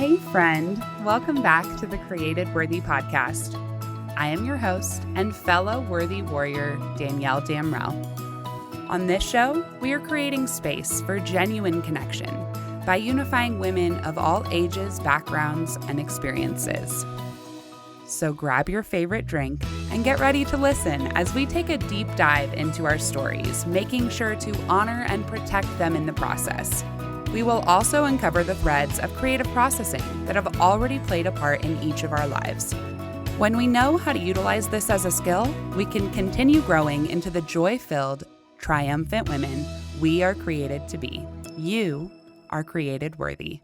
Hey friend, welcome back to the Created Worthy podcast. I am your host and fellow worthy warrior, Danielle Damrell. On this show, we are creating space for genuine connection by unifying women of all ages, backgrounds, and experiences. So grab your favorite drink and get ready to listen as we take a deep dive into our stories, making sure to honor and protect them in the process. We will also uncover the threads of creative processing that have already played a part in each of our lives. When we know how to utilize this as a skill, we can continue growing into the joy-filled, triumphant women we are created to be. You are created worthy.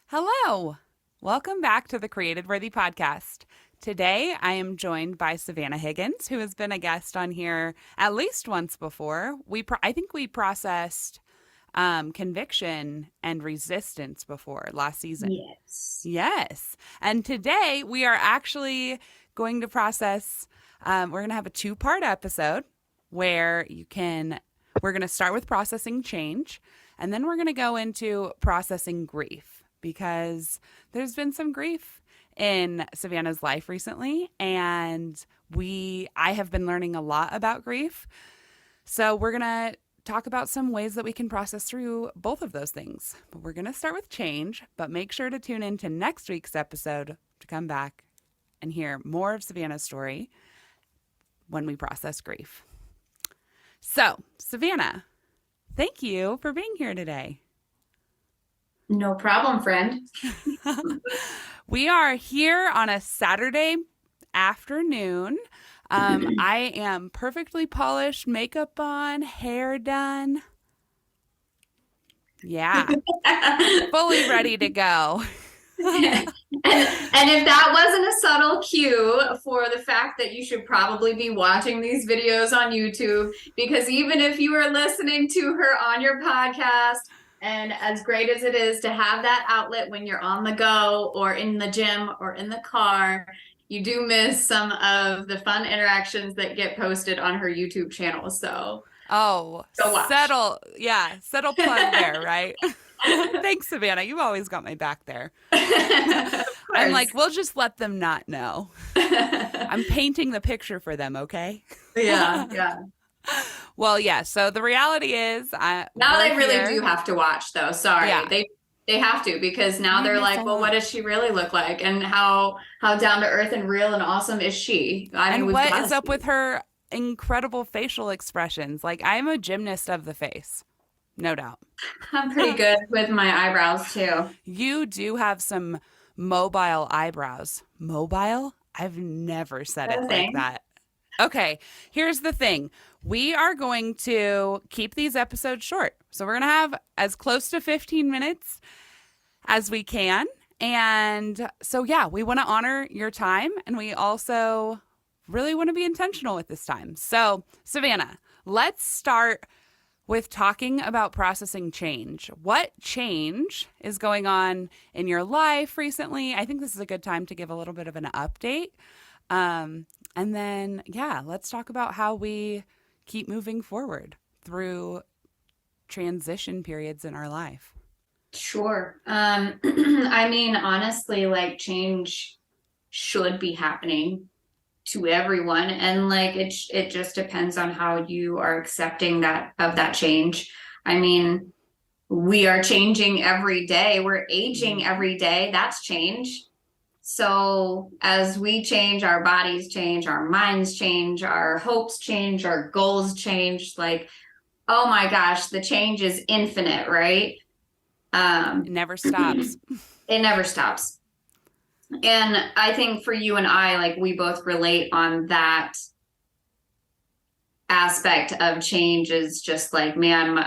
Hello! Welcome back to the Created Worthy podcast. Today, I am joined by Savannah Higgins, who has been a guest on here at least once before. I think we processed conviction and resistance before last season. Yes. And today, we are actually going to process, we're going to have a two-part episode where we're going to start with processing change, and then we're going to go into processing grief, because there's been some grief in Savannah's life recently, and I have been learning a lot about grief. So we're going to talk about some ways that we can process through both of those things. But we're going to start with change, but make sure to tune into next week's episode to come back and hear more of Savannah's story when we process grief. So, Savannah, thank you for being here today. No problem, friend. We are here on a Saturday afternoon. I am perfectly polished, makeup on, hair done. Yeah, fully ready to go. And if that wasn't a subtle cue for the fact that you should probably be watching these videos on YouTube, because even if you are listening to her on your podcast, and as great as it is to have that outlet when you're on the go or in the gym or in the car, you do miss some of the fun interactions that get posted on her YouTube channel. So, settle plug there, right? Thanks, Savannah. You've always got my back there. I'm like, we'll just let them not know. I'm painting the picture for them, okay? Yeah. Well, yeah. So the reality is, now they really do have to watch, though. Sorry, yeah. They have to, because now they're like, well, what does she really look like, and how down to earth and real and awesome is she? I mean, what is up with her incredible facial expressions? Like, I'm a gymnast of the face, no doubt. I'm pretty good with my eyebrows too. You do have some mobile eyebrows. Mobile? I've never said it like that. Okay, here's the thing. We are going to keep these episodes short. So we're going to have as close to 15 minutes as we can. And so, yeah, we want to honor your time. And we also really want to be intentional with this time. So, Savannah, let's start with talking about processing change. What change is going on in your life recently? I think this is a good time to give a little bit of an update. And then, yeah, let's talk about how we keep moving forward through transition periods in our life. Sure. I mean, honestly, like, change should be happening to everyone. And like, it just depends on how you are accepting that change. I mean, we are changing every day. We're aging every day. That's change. So as we change, our bodies change, our minds change, our hopes change, our goals change. Like, oh my gosh, the change is infinite, right? It never stops. It never stops. And I think for you and I, like, we both relate on that aspect of change. Is just like, man,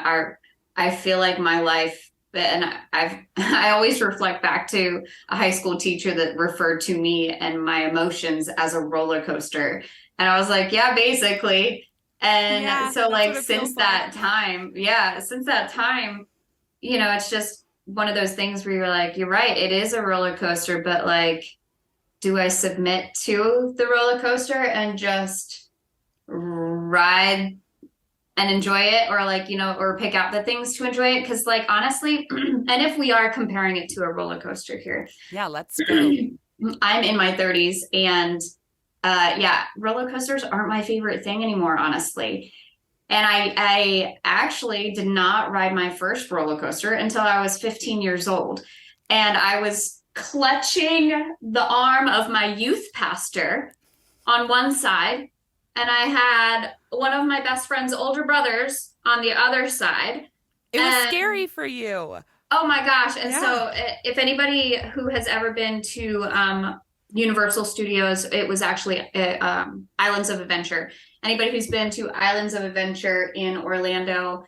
I feel like my life, and I always reflect back to a high school teacher that referred to me and my emotions as a roller coaster. And I was like, yeah, basically. And so like, since that time, you know, it's just one of those things where you're like, you're right, it is a roller coaster, but like, do I submit to the roller coaster and just ride and enjoy it, or like, or pick out the things to enjoy it. Cause like honestly, and if we are comparing it to a roller coaster here, Yeah, let's go. I'm in my 30s and yeah, roller coasters aren't my favorite thing anymore, honestly. And I actually did not ride my first roller coaster until I was 15 years old. And I was clutching the arm of my youth pastor on one side, and I had one of my best friend's older brothers on the other side. It was And scary for you. oh my gosh. And Yeah. so, if anybody who has ever been to Universal Studios, it was actually Islands of Adventure. Anybody who's been to Islands of Adventure in Orlando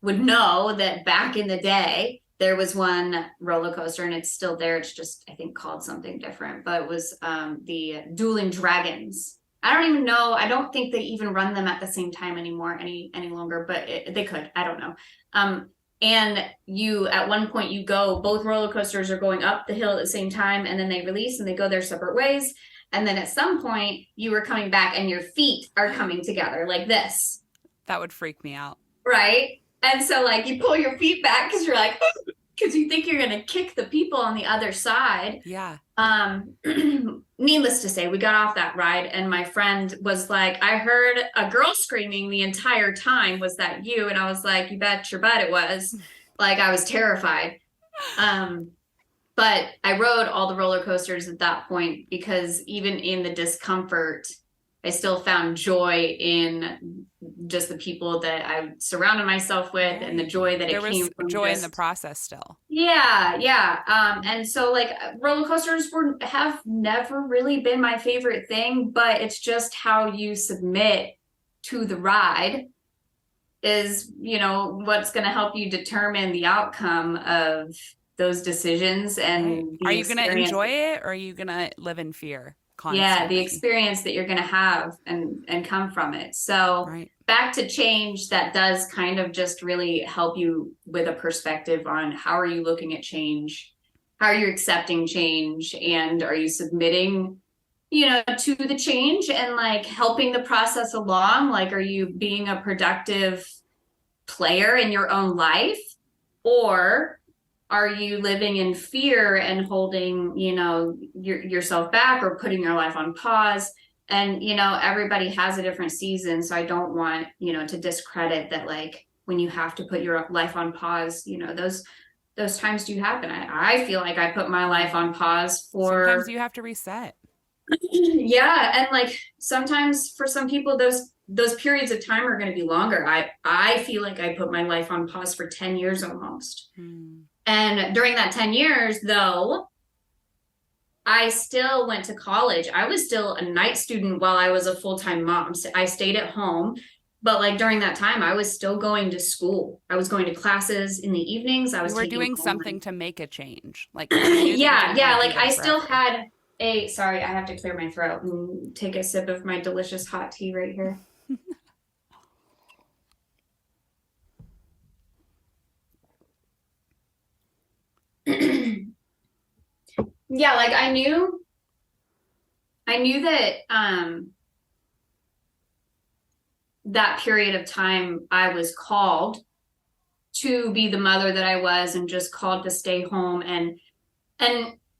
would know that back in the day, there was one roller coaster and it's still there. It's just, I think, called something different, but it was the Dueling Dragons. I don't even know. I don't think they even run them at the same time anymore any longer, but they could. I don't know. And you, at one point, you go, both roller coasters are going up the hill at the same time, and then they release and they go their separate ways. And then at some point, you were coming back and your feet are coming together like this. That would freak me out. Right. And so, like, you pull your feet back because you're like, because you think you're going to kick the people on the other side. Yeah. Needless to say, we got off that ride, and my friend was like, I heard a girl screaming the entire time. Was that you? And I was like, you bet your butt it was. Like, I was terrified. But I rode all the roller coasters at that point because even in the discomfort, I still found joy in just the people that I surrounded myself with, and the joy that There it was came from joy in the just, process still. yeah, yeah. And so like roller coasters have never really been my favorite thing, but it's just how you submit to the ride is, what's going to help you determine the outcome of those decisions and Right. the Are you going to experience. enjoy it, or are you going to live in fear Yeah, the constantly? experience that you're going to have and come from it. So Right. back to change, that does kind of just really help you with a perspective on how are you looking at change, how are you accepting change, and are you submitting, to the change and like helping the process along? Like, are you being a productive player in your own life, or are you living in fear and holding, yourself back or putting your life on pause? And, everybody has a different season. So I don't want, to discredit that, like, when you have to put your life on pause, those times do happen. I feel like I put my life on pause Sometimes for, you have to reset. yeah. And like, sometimes for some people, those periods of time are going to be longer. I feel like I put my life on pause for 10 years almost. Hmm. And during that 10 years, though, I still went to college. I was still a night student while I was a full-time mom. So I stayed at home. But like during that time, I was still going to school. I was going to classes in the evenings. I You was were taking doing something online. to make a change. Like you knew that you Yeah, didn't want yeah. to be Like there I still forever. had sorry, I have to clear my throat and take a sip of my delicious hot tea right here. Yeah, like I knew that that period of time I was called to be the mother that I was and just called to stay home, and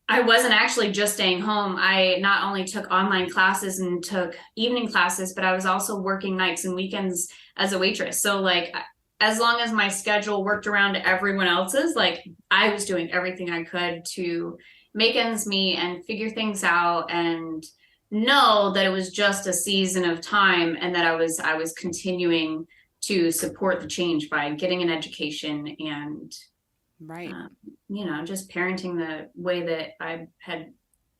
I wasn't actually just staying home. I not only took online classes and took evening classes, but I was also working nights and weekends as a waitress. So like as long as my schedule worked around everyone else's, like I was doing everything I could to make ends meet and figure things out and know that it was just a season of time and that I was continuing to support the change by getting an education and Right. um, just parenting the way that I had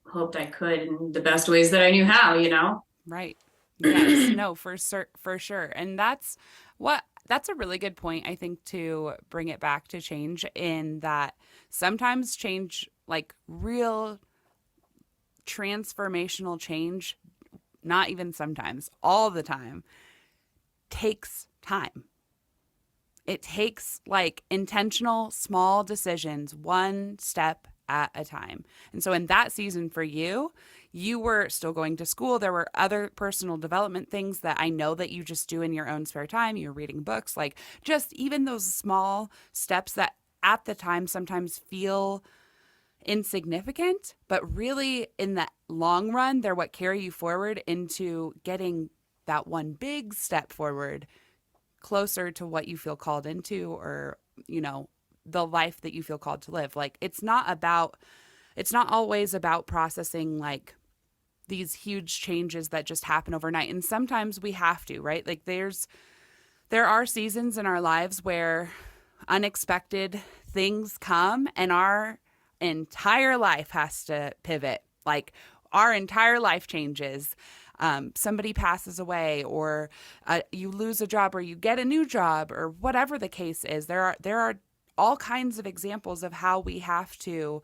hoped I could in the best ways that I knew how. Right. Yes. No, for sure. And that's a really good point, I think, to bring it back to change in that sometimes change, like real transformational change, not even sometimes, all the time, takes time. It takes like intentional small decisions, one step at a time. And so in that season for you, you were still going to school. There were other personal development things that I know that you just do in your own spare time. You're reading books, like just even those small steps that at the time sometimes feel insignificant, but really in the long run, they're what carry you forward into getting that one big step forward closer to what you feel called into, or, the life that you feel called to live. Like it's not always about processing like these huge changes that just happen overnight. And sometimes we have to, right? Like there are seasons in our lives where unexpected things come and our entire life has to pivot. Like our entire life changes. Somebody passes away, or you lose a job, or you get a new job, or whatever the case is. There are all kinds of examples of how we have to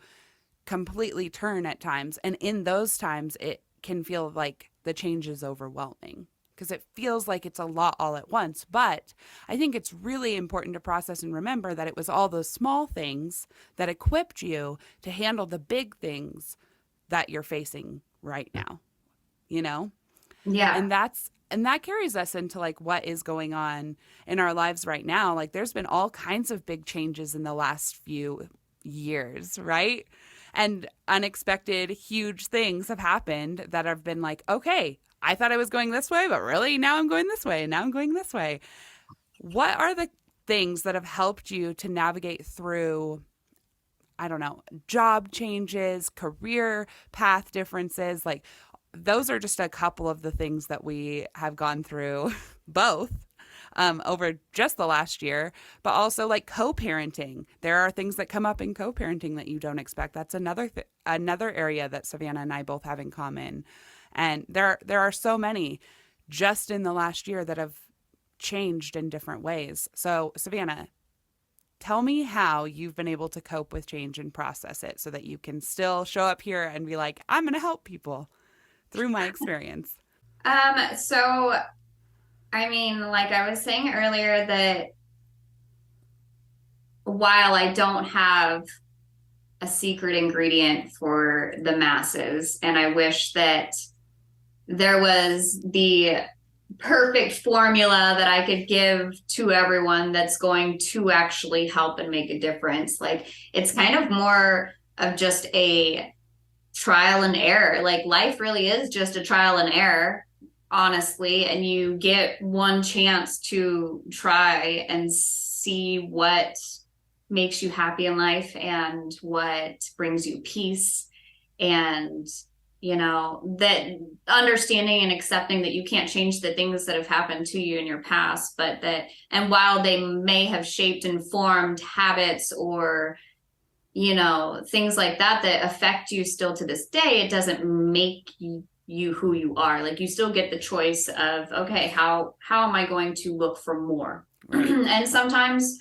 completely turn at times. And in those times, it can feel like the change is overwhelming because it feels like it's a lot all at once. But I think it's really important to process and remember that it was all those small things that equipped you to handle the big things that you're facing right now, you know? Yeah. And that carries us into like what is going on in our lives right now. Like there's been all kinds of big changes in the last few years, right? And unexpected huge things have happened that have been like, okay, I thought I was going this way, but really now I'm going this way, and now I'm going this way. What are the things that have helped you to navigate through, I don't know, job changes, career path differences? Like those are just a couple of the things that we have gone through both over just the last year, but also like co-parenting. There are things that come up in co-parenting that you don't expect. That's another area that Savannah and I both have in common. And there are so many just in the last year that have changed in different ways. So Savannah, tell me how you've been able to cope with change and process it so that you can still show up here and be like, I'm going to help people through my experience. So I mean, like I was saying earlier, that while I don't have a secret ingredient for the masses, and I wish that there was the perfect formula that I could give to everyone that's going to actually help and make a difference. Like it's kind of more of just a trial and error. Like life really is just a trial and error, honestly, and you get one chance to try and see what makes you happy in life and what brings you peace. And that understanding and accepting that you can't change the things that have happened to you in your past, but that, and while they may have shaped and formed habits or things like that that affect you still to this day, it doesn't make you who you are. Like you still get the choice of, okay, how am I going to look for more? Right. And sometimes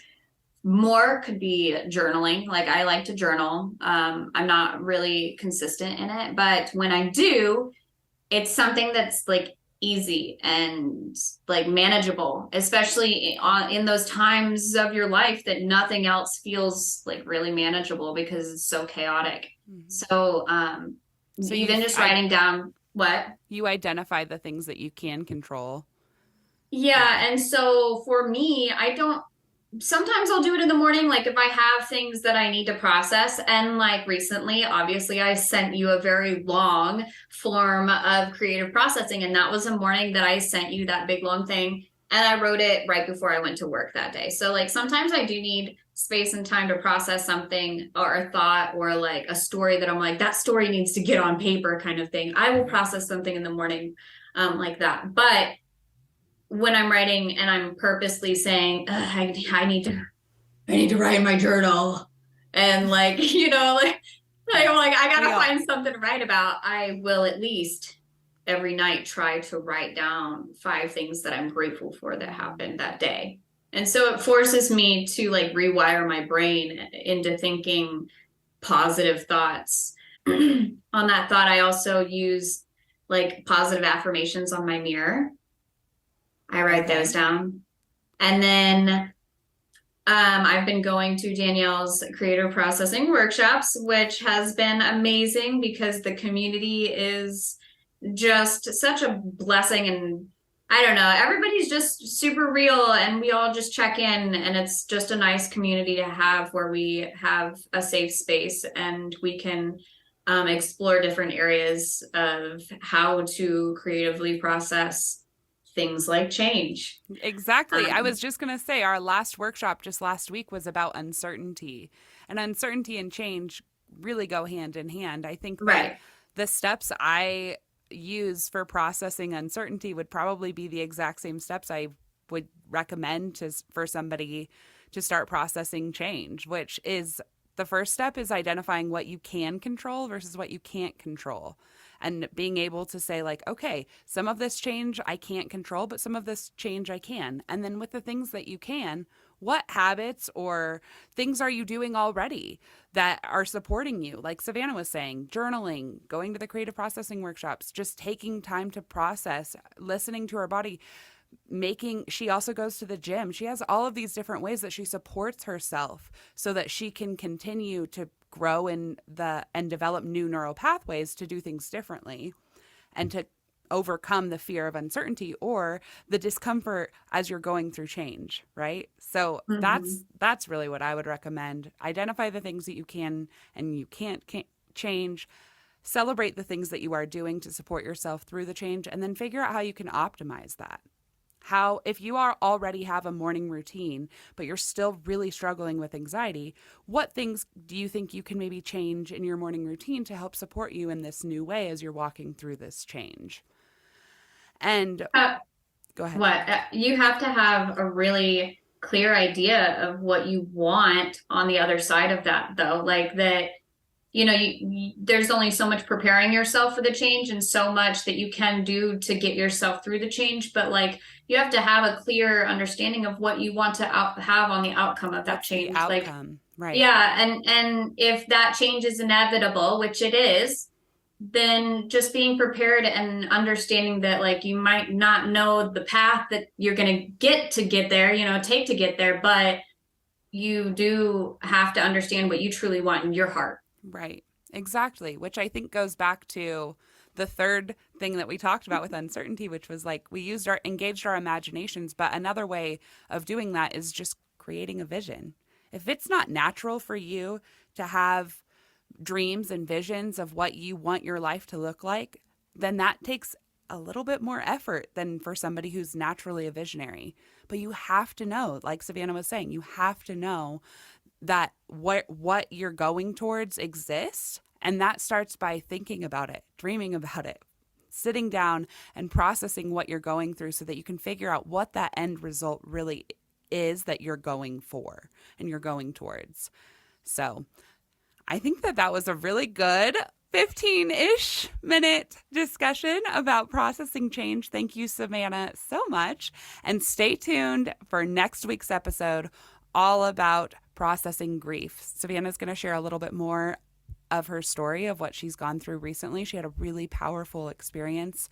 more could be journaling. Like I like to journal. I'm not really consistent in it, but when I do, it's something that's like easy and like manageable, especially in those times of your life that nothing else feels like really manageable because it's so chaotic. Mm-hmm. So even just writing down what you identify the things that you can control. Yeah. And so for me, sometimes I'll do it in the morning, like if I have things that I need to process. And like recently, obviously, I sent you a very long form of creative processing. And that was a morning that I sent you that big long thing. And I wrote it right before I went to work that day. So like sometimes I do need space and time to process something or a thought or like a story that I'm like, that story needs to get on paper kind of thing. I will process something in the morning like that. But when I'm writing and I'm purposely saying, I need to write in my journal, and like, I'm like, I gotta find something to write about. I will at least every night try to write down 5 things that I'm grateful for that happened that day. And so it forces me to like rewire my brain into thinking positive thoughts. On that thought, I also use like positive affirmations on my mirror. I write those down. And then I've been going to Danielle's creative processing workshops, which has been amazing because the community is just such a blessing. And I don't know, everybody's just super real and we all just check in, and it's just a nice community to have where we have a safe space and we can explore different areas of how to creatively process things like change. Exactly. I Um, was just going to say our last workshop just last week was about uncertainty, and uncertainty and change really go hand in hand. I think that right. the steps I use for processing uncertainty would probably be the exact same steps I would recommend for somebody to start processing change, which is the first step is identifying what you can control versus what you can't control, and being able to say, like, okay, some of this change I can't control, but some of this change I can. And then with the things that you can, what habits or things are you doing already that are supporting you? Like Savannah was saying, journaling, going to the creative processing workshops, just taking time to process, listening to her body, she also goes to the gym. She has all of these different ways that she supports herself so that she can continue to grow and develop new neural pathways to do things differently and to overcome the fear of uncertainty or the discomfort as you're going through change, right? So Mhm. that's really what I would recommend. Identify the things that you can and you can't change. Celebrate the things that you are doing to support yourself through the change, and then figure out how you can optimize that. How, if you are already have a morning routine, but you're still really struggling with anxiety, what things do you think you can maybe change in your morning routine to help support you in this new way as you're walking through this change? And Uh, go ahead. what you have to have a really clear idea of what you want on the other side of that, though. Like that, there's only so much preparing yourself for the change and so much that you can do to get yourself through the change. But like, you have to have a clear understanding of what you want to have on the outcome of that What's the change. Like, outcome? Right. yeah, and if that change is inevitable, which it is, then just being prepared and understanding that like you might not know the path that you're going to get there, take to get there, but you do have to understand what you truly want in your heart. Right. Exactly. Which I think goes back to the third thing that we talked about with uncertainty, which was like we engaged our imaginations. But another way of doing that is just creating a vision. If it's not natural for you to have dreams and visions of what you want your life to look like, then that takes a little bit more effort than for somebody who's naturally a visionary. But you have to know, like Savannah was saying, you have to know that what you're going towards exists, and that starts by thinking about it, dreaming about it, sitting down and processing what you're going through so that you can figure out what that end result really is that you're going for and you're going towards. So I think that was a really good 15-ish minute discussion about processing change. Thank you, Savannah, so much. And stay tuned for next week's episode all about processing grief. Savannah's going to share a little bit more of her story of what she's gone through recently. She had a really powerful experience,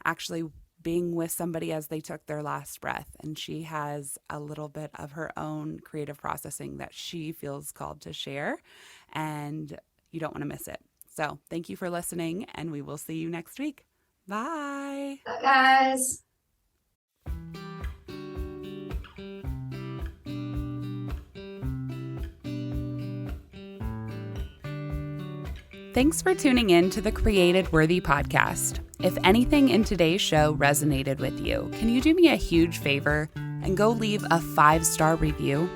actually being with somebody as they took their last breath. And she has a little bit of her own creative processing that she feels called to share. And you don't want to miss it. So thank you for listening, and we will see you next week. Bye. Bye, guys. Thanks for tuning in to the Created Worthy podcast. If anything in today's show resonated with you, can you do me a huge favor and go leave a 5-star review?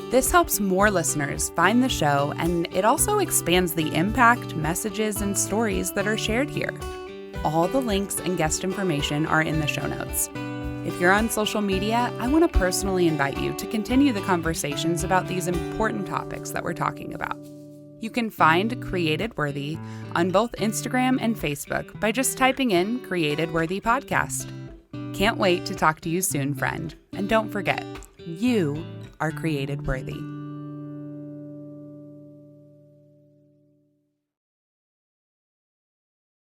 This helps more listeners find the show, and it also expands the impact, messages, and stories that are shared here. All the links and guest information are in the show notes. If you're on social media, I want to personally invite you to continue the conversations about these important topics that we're talking about. You can find Created Worthy on both Instagram and Facebook by just typing in Created Worthy Podcast. Can't wait to talk to you soon, friend. And don't forget, you are created worthy.